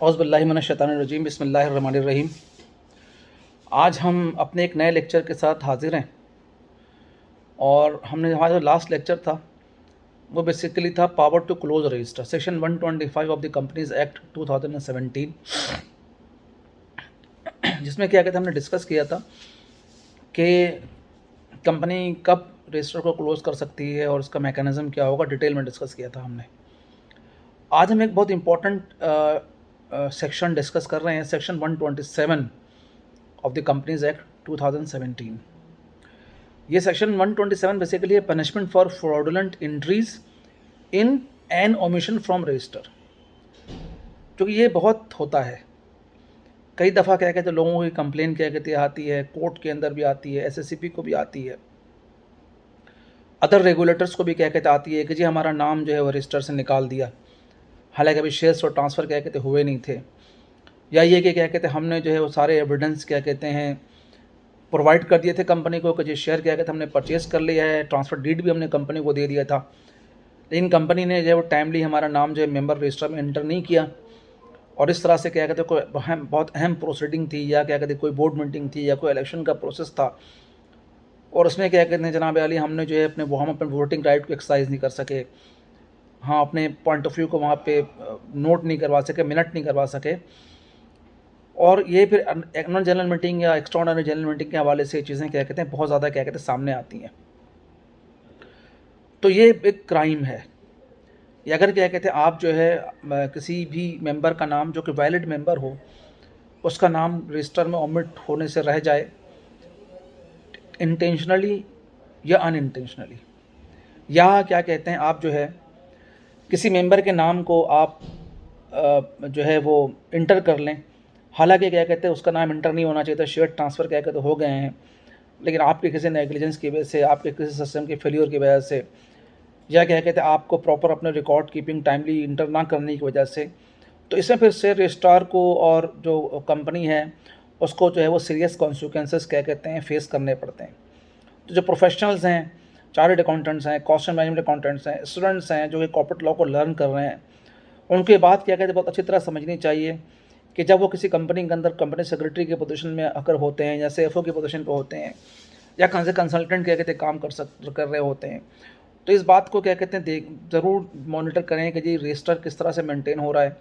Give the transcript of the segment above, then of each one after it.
औज़ुबिल्लाहिमिनश्शैतानिर्रजीम बिस्मिल्लाहिर्रहमानिर्रहीम। आज हम अपने एक नए लेक्चर के साथ हाज़िर हैं और हमारा जो लास्ट लेक्चर था वो बेसिकली था power to close register, section 125 of the companies act 2017, जिसमें क्या कहते हैं हमने डिस्कस किया था कि कंपनी कब रजिस्टर को क्लोज़ कर सकती है और उसका मैकेनिज़्म क्या होगा, डिटेल में डिस्कस किया था हमने। आज हम एक बहुत इम्पॉर्टेंट सेक्शन डिस्कस कर रहे हैं, section 127 of the companies act 2017। ये सेक्शन 127 बेसिकली है punishment for fraudulent entries in an omission from register, क्योंकि ये बहुत होता है। कई दफ़ा क्या कहते हैं लोगों की कंप्लेन क्या कहती है आती है, कोर्ट के अंदर भी आती है, एसएससीपी को भी आती है, अदर रेगुलेटर्स को भी क्या कहते आती है कि जी हमारा नाम जो है वो रजिस्टर से निकाल दिया, हालांकि अभी शेयर्स और ट्रांसफ़र क्या कहते हुए नहीं थे, या ये कि क्या कहते हैं हमने जो है वो सारे एविडेंस क्या कहते हैं प्रोवाइड कर दिए थे कंपनी को कि जी शेयर क्या कहते हैं हमने परचेस कर लिया है, ट्रांसफ़र डीड भी हमने कंपनी को दे दिया था, लेकिन कंपनी ने जो है वो टाइमली हमारा नाम जो है मेंबर रजिस्टर में एंटर नहीं किया, और इस तरह से क्या कहते हैं कोई बहुत अहम प्रोसीडिंग थी, या क्या कहते हैं कोई बोर्ड मीटिंग थी, या कोई इलेक्शन का प्रोसेस था, और उसमें क्या कहते हैं जनाब अली हमने जो है हम अपने वोटिंग राइट को एक्सरसाइज नहीं कर सके, हाँ अपने पॉइंट ऑफ व्यू को वहाँ पे नोट नहीं करवा सके, मिनट नहीं करवा सके, और ये फिर एनुअल जनरल मीटिंग या एक्स्ट्राऑर्डिनरी जनरल मीटिंग के हवाले से चीज़ें क्या कहते हैं बहुत ज़्यादा क्या कहते हैं सामने आती हैं। तो ये एक क्राइम है। या अगर क्या कहते हैं आप जो है किसी भी मेंबर का नाम जो कि वैलिड मेंबर हो उसका नाम रजिस्टर में ओमिट होने से रह जाए, इंटेंशनली या अनइंटेंशनली, या क्या कहते हैं आप जो है किसी मेंबर के नाम को आप जो है वो इंटर कर लें, हालांकि क्या कहते हैं उसका नाम इंटर नहीं होना चाहिए था, शेयर ट्रांसफ़र क्या कहते हो गए हैं, लेकिन आपके किसी नेग्लिजेंस की वजह से, आपके किसी सिस्टम के फेलियर की वजह से, या क्या कहते हैं आपको प्रॉपर अपने रिकॉर्ड कीपिंग टाइमली इंटर ना करने की वजह से, तो इसमें फिर शेयर रजिस्ट्रार को और जो कंपनी है उसको जो है वो सीरियस कॉन्सिक्वेंसेस क्या कहते हैं फेस करने पड़ते हैं। तो जो प्रोफेशनल्स हैं, चार्टर्ड अकाउंटेंट्स हैं, कॉस्ट एंड मैनेजमेंट अकाउंटेंट्स हैं, स्टूडेंट्स हैं जो कि कॉर्पोरेट लॉ को लर्न कर रहे हैं, उनके बात क्या कहते हैं बहुत अच्छी तरह समझनी चाहिए कि जब वो किसी कंपनी के अंदर कंपनी सेक्रेटरी के पोजीशन में अगर होते हैं, या सीएफओ की पोजीशन पे होते हैं, या कहाँ से कंसल्टेंट क्या कहते हैं काम कर रहे होते हैं, तो इस बात को क्या कहते हैं ज़रूर मॉनिटर करें कि जी रजिस्टर किस तरह से मेंटेन हो रहा है,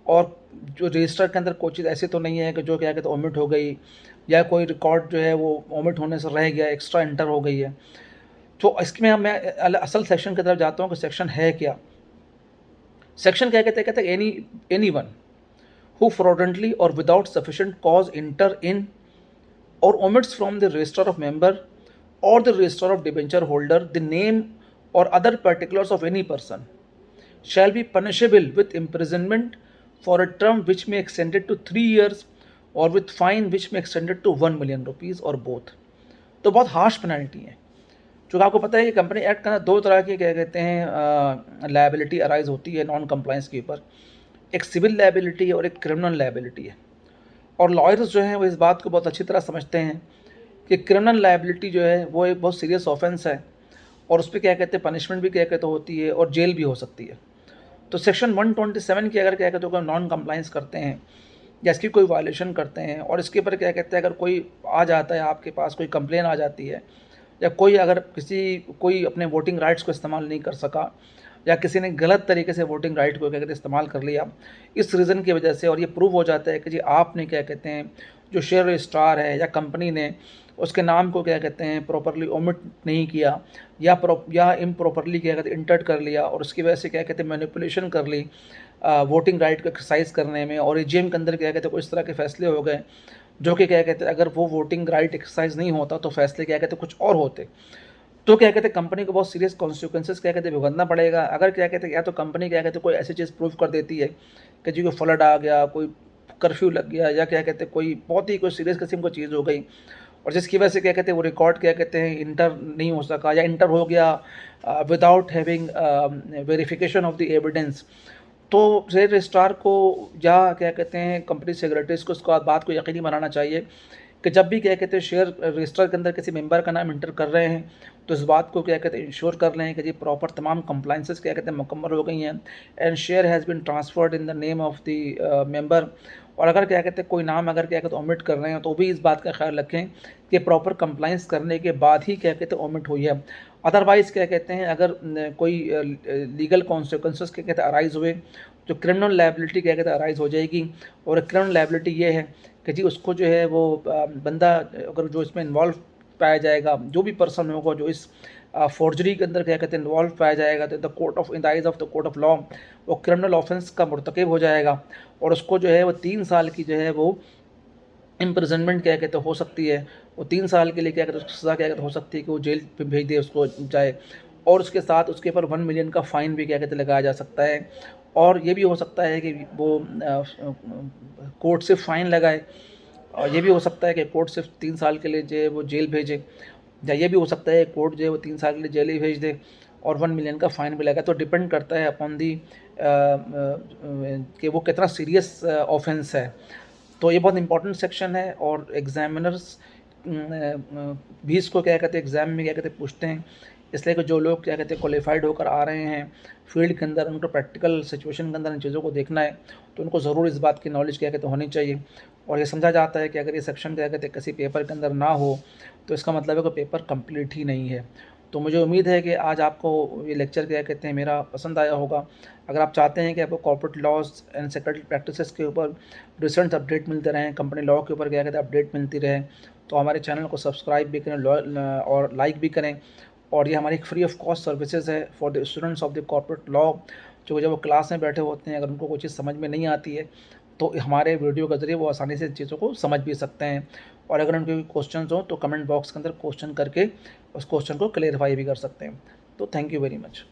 और जो रजिस्टर के अंदर कोई चीज़ ऐसी तो नहीं है कि जो क्या कहते हैं ओमिट हो गई, या कोई रिकॉर्ड जो है वो ओमिट होने से रह गया, एक्स्ट्रा एंटर हो गई है। तो इसमें मैं असल सेक्शन की तरफ जाता हूँ कि सेक्शन है क्या। सेक्शन क्या कहते हैं any one who fraudulently or without sufficient cause enter in or omits from the register of member or the register of debenture holder the name or other particulars of any person shall be punishable with imprisonment for a term which may extend it to 3 years or with fine which may extend it to 1 million rupees or both। तो बहुत harsh penalty है। जो आपको पता है कि company act का दो तरह की क्या कहते हैं लायबिलिटी अराइज होती है नॉन कंप्लाइंस के ऊपर, एक सिविल लायबिलिटी और एक क्रिमिनल लायबिलिटी है। और लॉयर्स जो हैं वो इस बात को बहुत अच्छी तरह समझते हैं कि क्रिमिनल लायबिलिटी जो है वो एक बहुत सीरियस ऑफेंस है, और उस पर क्या कहते हैं पनिशमेंट भी क्या कहते होती है और जेल भी हो सकती है। तो सेक्शन 127 की अगर क्या कहते हो नॉन कंप्लाइंस करते हैं या इसकी कोई वायलेशन करते हैं, और इसके ऊपर क्या कहते हैं अगर कोई आ जाता है आपके पास, कोई कंप्लेन आ जाती है, या कोई अगर कोई अपने वोटिंग राइट्स को इस्तेमाल नहीं कर सका, या किसी ने गलत तरीके से वोटिंग राइट को क्या कहते हैं इस्तेमाल कर लिया इस रीज़न की वजह से, और ये प्रूव हो जाता है कि जी आपने क्या कहते हैं जो शेयर रजिस्ट्रार है या कंपनी ने उसके नाम को क्या कहते हैं प्रॉपरली ओमिट नहीं किया, या इम्प्रॉपरली क्या कहते हैं इंटर्ट कर लिया, और उसकी वजह से क्या कहते हैं मैनिपुलेशन कर ली वोटिंग राइट को एक्सरसाइज करने में, और ईवीएम के अंदर क्या कहते हैं कुछ इस तरह के फैसले हो गए जो कि क्या कहते हैं अगर वो वोटिंग राइट एक्सरसाइज नहीं होता तो फैसले क्या कहते हैं कुछ और होते, तो क्या कहते हैं कंपनी को बहुत सीरियस कॉन्सिक्वेंसेस क्या कहते हैं भुगतना पड़ेगा। अगर क्या कहते हैं या तो कंपनी क्या कहते हैं कोई ऐसी चीज़ प्रूव कर देती है कि जी कोई फ्लड आ गया, कोई कर्फ्यू लग गया, या क्या कहते हैं कोई बहुत ही कोई सीरियस किस्म की चीज़ हो गई, और जिसकी वजह से क्या कहते हैं वो रिकॉर्ड क्या कहते हैं इंटर नहीं हो सका, या इंटर हो गया without having verification of the evidence, तो शेयर रजिस्ट्रार को या क्या कहते हैं कंपनी सेक्रेटरीज को इसको बात को यकीनी बनाना चाहिए कि जब भी क्या कहते हैं शेयर रजिस्टर के अंदर किसी मेंबर का नाम इंटर कर रहे हैं तो इस बात को क्या कहते हैं इंश्योर कर लें कि जी प्रॉपर तमाम कंप्लाइंसेस क्या कहते हैं मुकम्मल हो गई हैं and share has been transferred in the name of the member. और अगर क्या कहते हैं कोई नाम अगर क्या कहते हैं ओमिट कर रहे हैं तो भी इस बात का ख्याल रखें कि प्रॉपर कंप्लाइंस करने के बाद ही क्या कहते हैं ओमिट हुई है। अदरवाइज़ क्या कहते हैं अगर कोई लीगल कॉन्सिक्वेंसेस क्या कहते हैं अराइज हुए तो क्रिमिनल लायबिलिटी क्या कहते हैं अराइज हो जाएगी। और क्रिमिनल लायबिलिटी ये है कि जी उसको जो है वो बंदा अगर जो इसमें इन्वॉल्व पाया जाएगा, जो भी पर्सन होगा जो इस फोर्जरी के अंदर क्या कहते हैं इन्वॉल्व पाया जाएगा तो in the eyes of the court of law वो क्रिमिनल ऑफेंस का मुर्तकब हो जाएगा और उसको जो है वो 3 साल की जो है वो इम्प्रिजनमेंट क्या कहते हैं हो सकती है। वो 3 साल के लिए क्या कहते हैं उसकी सज़ा क्या कहते हैं हो सकती है कि वो जेल पे भेज दे उसको जाए। और उसके साथ उसके ऊपर 1 मिलियन का फ़ाइन भी क्या कहते हैं लगाया जा सकता है। और ये भी हो सकता है कि वो कोर्ट से फ़ाइन लगाए और ये भी हो सकता है कि कोर्ट सिर्फ 3 साल के लिए जो है वो जेल भेजे, या ये भी हो सकता है कोर्ट जो है वो 3 साल के लिए जेल ही भेज दे और 1 मिलियन का फ़ाइन भी लगाए। तो डिपेंड करता है अपॉन दी कि वो कितना सीरियस ऑफेंस है। तो ये बहुत इंपॉर्टेंट सेक्शन है और एग्जामिनर्स भी इसको क्या कहते हैं एग्ज़ाम में क्या कहते हैं पूछते हैं। इसलिए कि जो लोग क्या कहते हैं क्वालिफाइड होकर आ रहे हैं फील्ड के अंदर उनको प्रैक्टिकल सिचुएशन के अंदर इन चीज़ों को देखना है तो उनको ज़रूर इस बात की नॉलेज क्या कहते हैं होनी चाहिए। और ये समझा जाता है कि अगर ये सेक्शन क्या कहते हैं किसी पेपर के अंदर ना हो तो इसका मतलब है कि पेपर कंप्लीट ही नहीं है। तो मुझे उम्मीद है कि आज आपको ये लेक्चर क्या कहते हैं मेरा पसंद आया होगा। अगर आप चाहते हैं कि आपको corporate laws and secretary practices के ऊपर रिसेंट अपडेट मिलते रहें, कंपनी लॉ के ऊपर क्या कहते हैं अपडेट मिलती रहे, तो हमारे चैनल को सब्सक्राइब भी करें और लाइक भी करें। और ये हमारी एक फ्री ऑफ कॉस्ट सर्विसेज है for the students of the corporate law, जो जब वो क्लास में बैठे होते हैं अगर उनको कोई चीज़ समझ में नहीं आती है तो हमारे वीडियो के ज़रिए वो आसानी से चीज़ों को समझ भी सकते हैं। और अगर उनके कोई क्वेश्चन हो तो कमेंट बॉक्स के अंदर क्वेश्चन करके उस क्वेश्चन को क्लेरिफाई भी कर सकते हैं। तो थैंक यू वेरी मच।